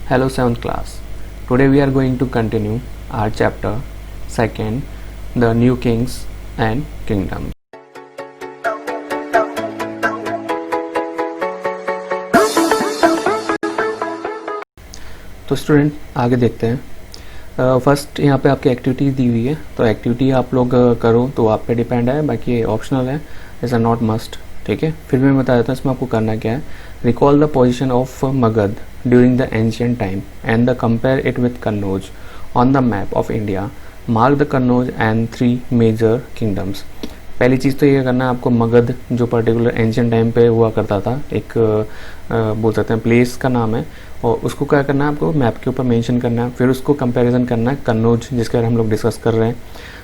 Hello 7th class. Today we are going to continue our chapter 2nd, the new kings and kingdoms. तो student आगे देखते हैं। First यहाँ पे आपकी एक्टिविटी दी हुई है, तो एक्टिविटी आप लोग करो तो आप पे डिपेंड है, बाकी ये ऑप्शनल है, इज़ अ नॉट मस्ट। ठीक है, फिर मैं बता देता हूँ इसमें आपको करना क्या है। Recall the position of Magadh during the ancient time and the compare it with Kannauj on the map of India. Mark the Kannauj and 3 major kingdoms. पहली चीज़ तो ये करना है आपको, मगध जो पर्टिकुलर एंशियंट टाइम पे हुआ करता था, एक बोल सकते हैं प्लेस का नाम है, और उसको क्या करना है आपको मैप के ऊपर मेंशन करना है। फिर उसको कंपैरिजन करना है कन्नौज जिसके बारे में हम लोग डिस्कस कर रहे हैं,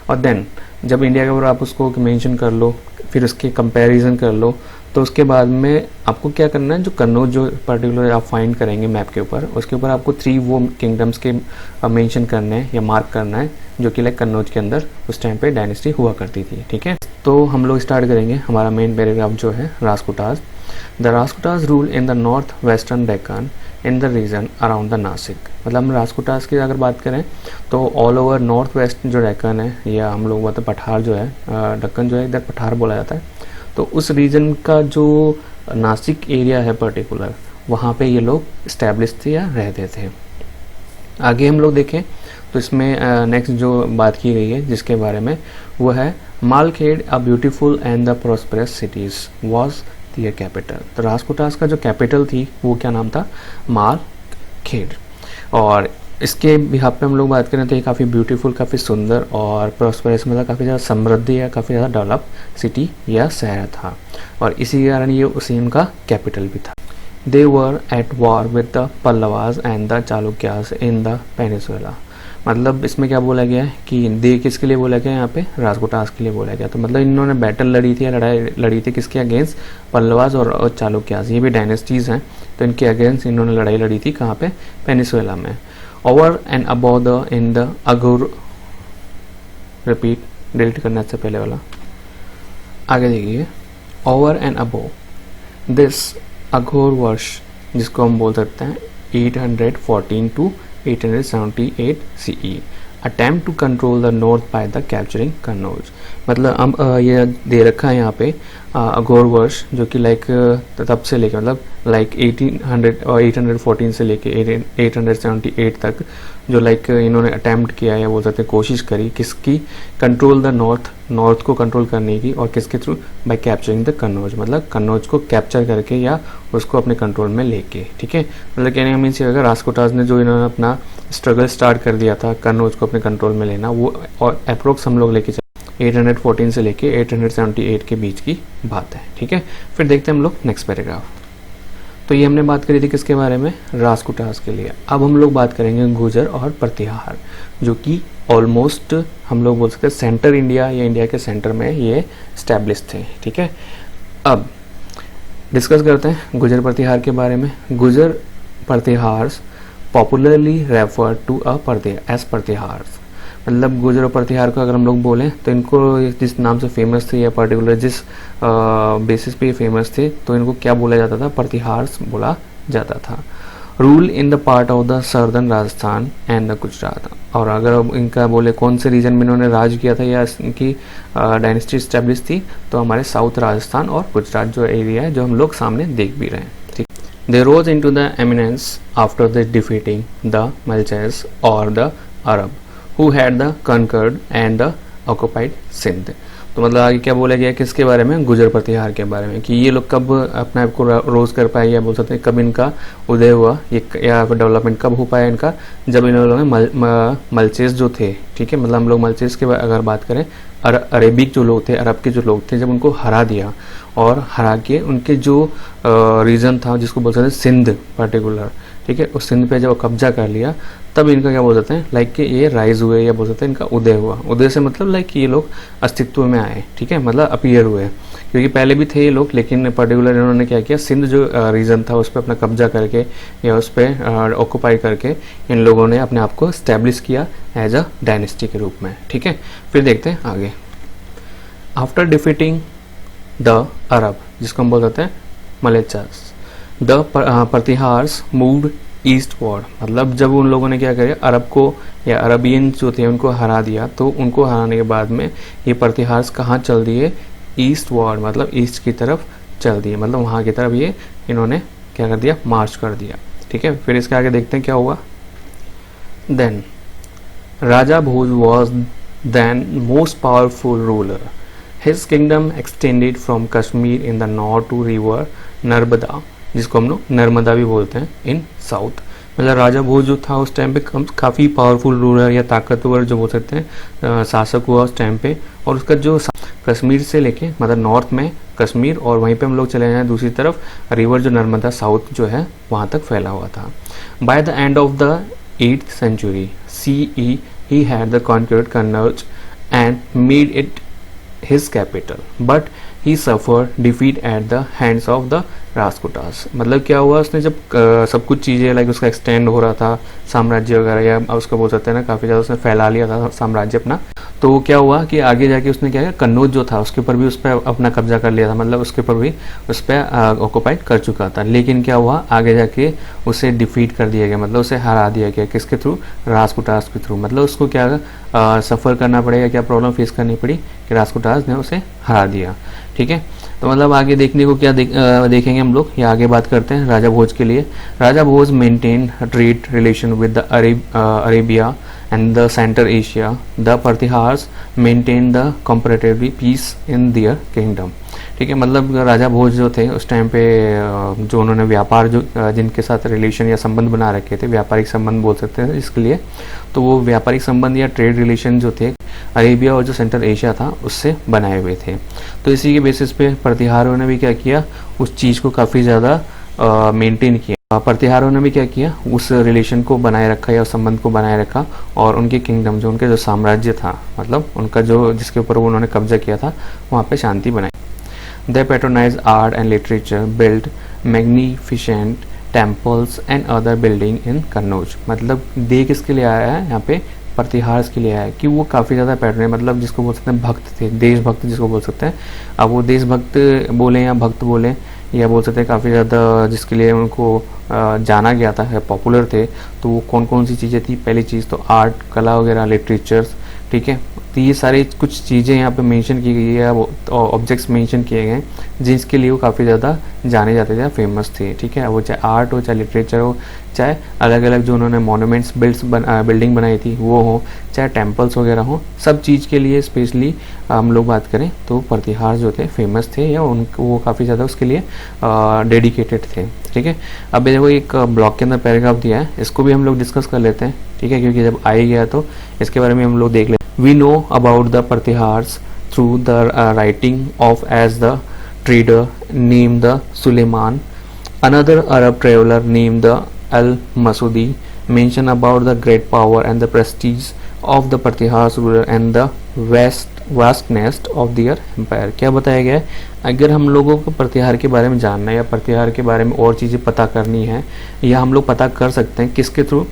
और देन जब इंडिया के ऊपर आप उसको मेंशन कर लो, फिर उसके कंपैरिजन कर लो, तो उसके बाद में आपको क्या करना है, जो कन्नौज जो पर्टिकुलर आप फाइंड करेंगे मैप के ऊपर, उसके ऊपर आपको 3 वो किंगडम्स के मेंशन करने हैं या मार्क करना है, जो कि लाइक कन्नौज के अंदर उस टाइम पे डायनेस्टी हुआ करती थी। ठीक है, तो हम लोग स्टार्ट करेंगे हमारा मेन पैराग्राफ जो है Rajputas. The Rajputas rule in the north western Deccan in the region around the Nashik. मतलब हम राजपूतास की अगर बात करें तो ऑल ओवर नॉर्थ वेस्ट जो डेक्कन है, या हम लोग बोलते हैं पठार जो है, डेक्कन जो है इधर पठार बोला जाता है, तो उस रीजन का जो नासिक एरिया है पर्टिकुलर, वहाँ पे ये लोग इस्टेब्लिश थे या रहते थे। आगे हम लोग देखें तो इसमें नेक्स्ट जो बात की गई है जिसके बारे में, वो है Malkhed a beautiful and the prosperous cities was their capital. तो राजपूतास का जो कैपिटल थी वो क्या नाम था, मालखेड़। और इसके बिहाफ पे हम लोग बात करें तो ये काफ़ी ब्यूटीफुल, काफ़ी सुंदर और प्रॉस्परस, मतलब काफ़ी ज़्यादा समृद्धि या काफ़ी ज़्यादा डेवलप सिटी या शहर था, और इसी कारण ये उसी का कैपिटल भी था। They were at war with the Pallavas and the Chalukyas in the peninsula. मतलब इसमें क्या बोला गया है कि दे किसके लिए बोला गया, यहाँ पे राजपूतास के लिए बोला गया। तो मतलब इन्होंने बैटल लड़ी थी या लड़ाई लड़ी थी किसके अगेंस्ट, पल्लवास और चालुक्यास, ये भी डायनेस्टीज हैं, तो इनके अगेंस्ट इन्होंने लड़ाई लड़ी थी कहाँ पे, पेनिसुला में। Over and above the in the अघोर, रिपीट, डिलीट करना से पहले वाला, आगे देखिए, ओवर एंड अबव दिस अघोर वर्ष, जिसको हम बोल सकते हैं 814 to 878 CE, attempt to control the north by the capturing Kannauj. मतलब हम ये दे रखा है यहाँ पे अघोर वर्ष, जो कि लाइक तब से लेकर मतलब लाइक 814 से लेके 878 तक, जो लाइक इन्होंने अटेम्प्ट किया है, बोल सकते हैं कोशिश करी, किसकी, कंट्रोल द नॉर्थ को कंट्रोल करने की, और किसके through, bye capturing the Kannauj, मतलब कन्नौज को कैप्चर करके या उसको अपने कंट्रोल में लेके। ठीक है, मतलब कहने का मीन्स ये होगा, राजपूतास ने जो इन्होंने अपना स्ट्रगल स्टार्ट कर दिया था कन्नौज को अपने कंट्रोल में लेना, वो और अप्रोक्स हम लोग लेके 814 से लेके 878 के बीच की बात है। ठीक है, फिर देखते हैं हम लोग नेक्स्ट पैराग्राफ। तो ये हमने बात करी थी किसके बारे में, राजपूतास के लिए। अब हम लोग बात करेंगे गुर्जर और प्रतिहार, जो कि ऑलमोस्ट हम लोग बोल सकते हैं सेंटर इंडिया या इंडिया के सेंटर में ये स्टैब्लिश थे। ठीक है, अब डिस्कस करते हैं गुर्जर प्रतिहार के बारे में। Gurjara Pratiharas popularly refer to a Pratiharas. मतलब गुर्जर और प्रतिहार को अगर हम लोग बोलें तो इनको जिस नाम से फेमस थे या पर्टिकुलर जिस बेसिस पे ये फेमस थे, तो इनको क्या बोला जाता था, प्रतिहार्स बोला जाता था। Rule in the part of the southern Rajasthan and the Gujarat. और अगर इनका बोले कौन से रीजन में इन्होंने राज किया था या इनकी डायनेस्टी स्टैब्लिश थी, तो हमारे साउथ राजस्थान और गुजरात जो एरिया है, जो हम लोग सामने देख भी रहे हैं। ठीक, they rose into the eminence after the defeating the Mlechchhas और the Arab who had the conquered and the occupied Sindh. तो मतलब आगे क्या बोला गया किसके बारे में, गुर्जर प्रतिहार के बारे में, कि ये लोग कब अपने आप को रोज कर पाए, या बोल सकते हैं कब इनका उदय हुआ, ये या डेवलपमेंट कब हो पाया इनका, जब इन लोगों ने मलचेस जो थे, ठीक है, मतलब हम लोग मलचेस के अगर बात करें, अरेबिक जो लोग थे, अरब के जो लोग थे, जब उनको हरा दिया, और हरा के उनके जो रीजन था जिसको बोल सकते हैं सिंध पर्टिकुलर, ठीक है, उस सिंध पे जब कब्जा कर लिया, तब इनका क्या बोल सकते हैं, लाइक कि ये राइज हुए, या बोल सकते हैं इनका उदय हुआ। उदय से मतलब लाइक कि ये लोग अस्तित्व में आए। ठीक है, मतलब अपीयर हुए, क्योंकि पहले भी थे ये लोग, लेकिन पर्टिकुलर इन्होंने क्या किया, सिंध जो रीजन था उस पर अपना कब्जा करके या उस पर ऑक्यूपाई करके इन लोगों ने अपने आप को स्टैब्लिश किया एज अ डायनेस्टी के रूप में। ठीक है, फिर देखते हैं आगे। आफ्टर डिफीटिंग द अरब, जिसको हम बोल सकते हैं मलेचास, द प्रतिहार्स मूव्ड ईस्ट वॉर्ड, मतलब जब उन लोगों ने क्या किया, अरब को या अरबियन जो थे उनको हरा दिया, तो उनको हराने के बाद में ये प्रतिहार कहाँ चल दिए, ईस्ट वॉर्ड, मतलब ईस्ट की तरफ चल दिए, मतलब वहाँ की तरफ ये इन्होंने क्या कर दिया, मार्च कर दिया। ठीक है, फिर इसके आगे देखते हैं क्या हुआ। Then Raja Bhoj was then most powerful ruler. His kingdom extended from Kashmir in the north to river Narmada, जिसको हम लोग नर्मदा भी बोलते हैं, इन साउथ। मतलब राजा भोज जो था उस टाइम पे काफ़ी पावरफुल रूलर या ताकतवर जो बोल सकते हैं शासक हुआ उस टाइम पे। और उसका जो कश्मीर से लेके मतलब नॉर्थ में कश्मीर, और वहीं पे हम लोग चले जाएं दूसरी तरफ रिवर जो नर्मदा साउथ जो है वहाँ तक फैला हुआ था। By the end of the 8th century CE he had the conquered Kannauj and made it his capital, but he suffered defeat at the hands of the राजकुटास। मतलब क्या हुआ, उसने जब सब कुछ चीज़ें लाइक उसका एक्सटेंड हो रहा था साम्राज्य वगैरह, या उसको बोल सकते हैं ना काफ़ी ज़्यादा उसने फैला लिया था साम्राज्य अपना, तो क्या हुआ कि आगे जाके उसने क्या किया, कन्नौज जो था उसके ऊपर भी उस पर अपना कब्जा कर लिया था, मतलब उसके ऊपर भी उस पर ऑक्यूपाइड कर चुका था। लेकिन क्या हुआ, आगे जाके उसे डिफीट कर दिया गया, मतलब उसे हरा दिया गया, किसके थ्रू, राजकुटास के थ्रू। मतलब उसको क्या सफ़र करना पड़ेगा, क्या प्रॉब्लम फेस करनी पड़ी कि राजकुटास ने उसे हरा दिया। ठीक है, तो मतलब आगे देखने को क्या देखेंगे हम लोग, या आगे बात करते हैं राजा भोज के लिए। Raja Bhoj maintain trade relation with the Arabia and the Central Asia. The Pratihars maintained the comparatively peace in their kingdom. ठीक है, मतलब राजा भोज जो थे उस टाइम पे जो उन्होंने व्यापार जो जिनके साथ रिलेशन या संबंध बना रखे थे, व्यापारिक संबंध बोल सकते हैं इसके लिए, तो वो व्यापारिक संबंध या ट्रेड रिलेशन जो थे अरेबिया और जो सेंट्रल एशिया था उससे बनाए हुए थे। तो इसी के बेसिस पे प्रतिहारों ने भी क्या किया, उस चीज़ को काफ़ी ज़्यादा मेंटेन किया। प्रतिहारों ने भी क्या किया, उस रिलेशन को बनाए रखा या संबंध को बनाए रखा, और उनके किंगडम जो उनके जो साम्राज्य था, मतलब उनका जो जिसके ऊपर उन्होंने कब्जा किया था वहाँ पे शांति बनाई। They patronise art and literature, build magnificent temples and other building in Kannauj. मतलब दे किसके लिए आया है यहाँ पे, प्रतिहार के लिए आया है कि वो काफ़ी ज़्यादा पैटर्न, मतलब जिसको बोल सकते हैं भक्त थे, देशभक्त जिसको बोल सकते हैं। अब वो देशभक्त बोलें या भक्त बोलें या बोल सकते हैं काफ़ी ज़्यादा जिसके लिए उनको जाना गया था, पॉपुलर थे। तो वो कौन कौन सी चीज़ें थी, पहली चीज़ तो आर्ट, कला वगैरह, लिटरेचर्स। ठीक है, तो ये सारी कुछ चीज़ें यहाँ पे मेंशन की गई है, वो ऑब्जेक्ट्स मेंशन किए गए जिसके लिए वो काफ़ी ज़्यादा जाने जाते थे, फेमस थे। ठीक है, वो चाहे आर्ट हो, चाहे लिटरेचर हो, चाहे अलग अलग जो उन्होंने मोनूमेंट्स बिल्डिंग बनाई थी वो हो, चाहे टेम्पल्स वगैरह हो, सब चीज़ के लिए स्पेशली हम लोग बात करें तो प्रतिहार जो थे फेमस थे, या वो काफ़ी ज़्यादा उसके लिए डेडिकेटेड थे। ठीक है, अब देखो एक ब्लॉक के अंदर पैराग्राफ दिया है, इसको भी हम लोग डिस्कस कर लेते हैं। ठीक है, क्योंकि जब आ ही गया तो इसके बारे में हम लोग देख लेते हैं। We know about the Pratiharas through the writing of as the trader name the Suleman, another Arab traveler named the Al-Masudi mentioned about the great power and the prestige of the Pratihars ruler and the vastness of their empire। क्या बताया गया है, अगर हम लोगों को प्रतिहार के बारे में जानना है या प्रतिहार के बारे में और चीज़ें पता करनी है, या हम लोग पता कर सकते हैं किसके थ्रू,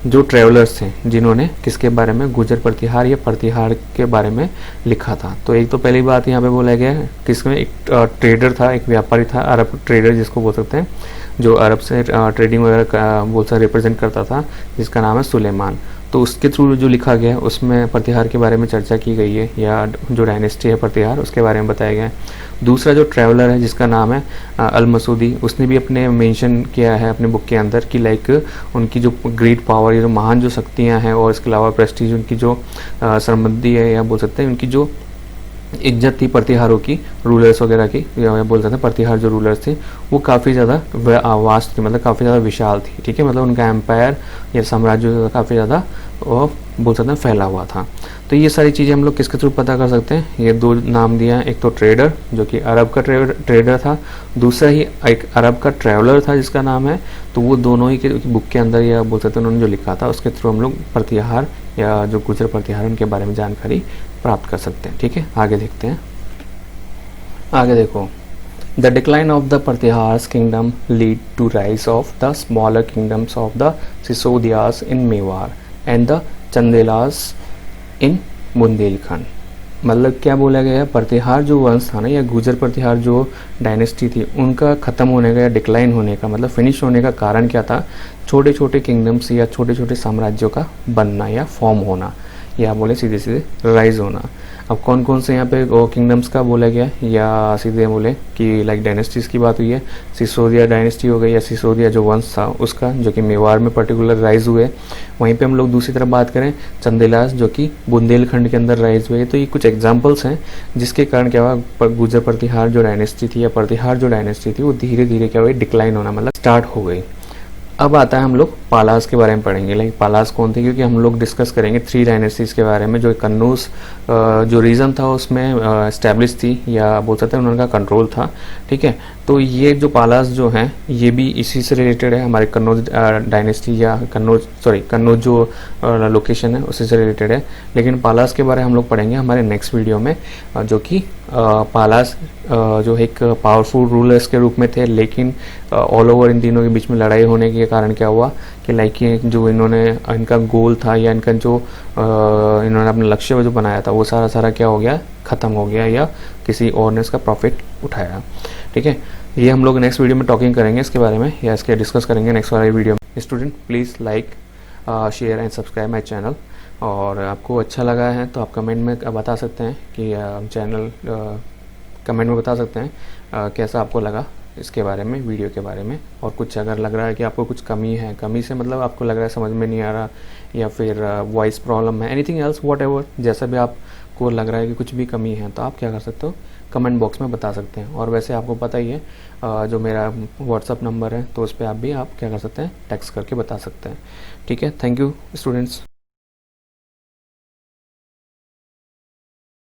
जो ट्रेवलर्स थे जिन्होंने किसके बारे में, गुजर प्रतिहार या प्रतिहार के बारे में लिखा था। तो एक तो पहली बात यहाँ पे बोला गया है किसमें, एक ट्रेडर था, एक व्यापारी था, अरब ट्रेडर जिसको बोल सकते हैं, जो अरब से ट्रेडिंग वगैरह का बहुत सा रिप्रेजेंट करता था, जिसका नाम है सुलेमान। तो उसके थ्रू जो लिखा गया है उसमें प्रतिहार के बारे में चर्चा की गई है, या जो डायनेस्टी है प्रतिहार उसके बारे में बताया गया है। दूसरा जो ट्रैवलर है जिसका नाम है अल मसूदी, उसने भी अपने मेंशन किया है अपने बुक के अंदर कि लाइक उनकी जो ग्रेट पावर, ये जो महान जो शक्तियाँ हैं, और इसके अलावा प्रेस्टीज उनकी जो संबंधी है, या बोल सकते हैं उनकी जो इज्जत थी प्रतिहारों की, रूलर्स वगैरह की, या बोल सकते हैं प्रतिहार जो रूलर्स थे वो काफ़ी ज़्यादा वास्ट थी, मतलब काफ़ी ज़्यादा विशाल थी। ठीक है, मतलब उनका एम्पायर या साम्राज्य काफ़ी ज़्यादा बोल सकते हैं फैला हुआ था। तो ये सारी चीज़ें हम लोग किसके थ्रू पता कर सकते हैं, ये दो नाम दिया है, एक तो ट्रेडर जो कि अरब का ट्रेडर था, दूसरा ही एक अरब का ट्रैवलर था जिसका नाम है। तो वो दोनों ही के बुक के अंदर, या बोल सकते हैं उन्होंने जो लिखा था उसके थ्रू हम लोग प्रतिहार या जो गुजर प्रतिहार उनके बारे में जानकारी प्राप्त कर सकते हैं। ठीक है, आगे देखते हैं। आगे देखो, the decline of the Pratiharas kingdom lead to rise of the smaller kingdoms of the Sisodiyas in Mewar and the Chandelas in Bundelkhand. मतलब क्या बोला गया है, प्रतिहार जो वंश था ना, या गुर्जर प्रतिहार जो डायनेस्टी थी, उनका ख़त्म होने का या डिक्लाइन होने का मतलब फिनिश होने का कारण क्या था? छोटे छोटे किंगडम्स या छोटे छोटे साम्राज्यों का बनना या फॉर्म होना, या बोले सीधे सीधे राइज होना। अब कौन कौन से यहाँ पे किंगडम्स का बोला गया, या सीधे बोले कि लाइक डायनेस्टीज़ की बात हुई है, सिसोदिया डायनेस्टी हो गई, या सिसोदिया जो वंश था उसका, जो कि मेवाड़ में पर्टिकुलर राइज हुए। वहीं पे हम लोग दूसरी तरफ बात करें चंदेलास, जो कि बुंदेलखंड के अंदर राइज हुए। तो ये कुछ एग्जाम्पल्स हैं जिसके कारण क्या हुआ, गुर्जर प्रतिहार जो डायनेस्टी थी या प्रतिहार जो डायनेस्टी थी वो धीरे धीरे क्या हुई, डिक्लाइन होना मतलब स्टार्ट हो गई। अब आता है हम लोग पालास के बारे में पढ़ेंगे। लाइक पालास कौन थे, क्योंकि हम लोग डिस्कस करेंगे 3 डायनेस्टीज़ के बारे में, जो कन्नौज जो रीजन था उसमें एस्टेब्लिश थी, या बोल सकते हैं उनका कंट्रोल था। ठीक है, तो ये जो पालास जो हैं ये भी इसी से रिलेटेड है, हमारे कन्नौज डायनेस्टी या कन्नौज जो लोकेशन है उसी से रिलेटेड है। लेकिन पालास के बारे में हम लोग पढ़ेंगे हमारे नेक्स्ट वीडियो में, जो कि पालास जो एक पावरफुल रूलर्स के रूप में थे, लेकिन ऑल ओवर इन तीनों के बीच में लड़ाई होने के कारण क्या हुआ कि लाइक जो इनका गोल था, या इनका जो इन्होंने अपना लक्ष्य जो बनाया था, वो सारा क्या हो गया, ख़त्म हो गया, या किसी और ने इसका प्रॉफिट उठाया। ठीक है, ये हम लोग नेक्स्ट वीडियो में टॉकिंग करेंगे इसके बारे में, या इसके डिस्कस करेंगे नेक्स्ट वाले वीडियो में। Student please like, share and subscribe my channel. और आपको अच्छा लगा है तो आप कमेंट में बता सकते हैं कि चैनल कमेंट में बता सकते हैं कैसा आपको लगा इसके बारे में, वीडियो के बारे में। और कुछ अगर लग रहा है कि आपको कुछ कमी है, कमी से मतलब आपको लग रहा है समझ में नहीं आ रहा, या फिर वॉइस प्रॉब्लम है, एनीथिंग एल्स वॉट एवर, जैसा भी आपको लग रहा है कि कुछ भी कमी है, तो आप क्या कर सकते हो, कमेंट बॉक्स में बता सकते हैं। और वैसे आपको पता ही है जो मेरा व्हाट्सअप नंबर है, तो उस पर आप क्या कर सकते हैं, टेक्स्ट करके बता सकते हैं। ठीक है, थैंक यू स्टूडेंट्स।